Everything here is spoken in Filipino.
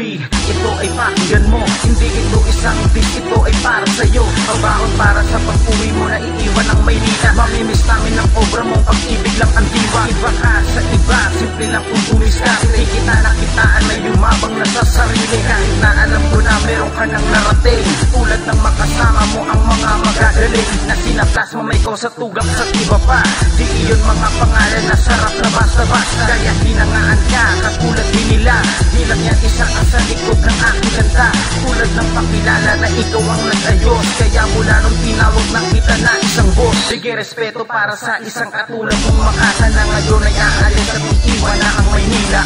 B, ito ay pakinggan mo. Hindi ito isang beat, ito ay para sa'yo. Pabaon para sa pag-uwi mo na iiwan ng Maynila. Mamimiss namin ang obra mong pag-ibig lang ang diwa. Iba ka sa iba, simple lang kung tumiska. Hindi kita nakitaan na yumabang na sa sarili. Kahit na alam ko na meron ka ng narating, tulad ng makasama mo ang mga magagaling na sinaplas mo may ko sa tugak sa iba pa. Di iyon mga pangalan na sarap na basta-basta. Kaya hinangaan ka, katulad din nila. Di lang yan isang asa likod ng aking ganda. Tulad ng pakilala na ikaw ang nag-ayos. Kaya mula nung tinawag ng kita na isang boss, sige respeto para sa isang katulad mong makasa na ngayon ay aalis at iiwan na ang Maynila.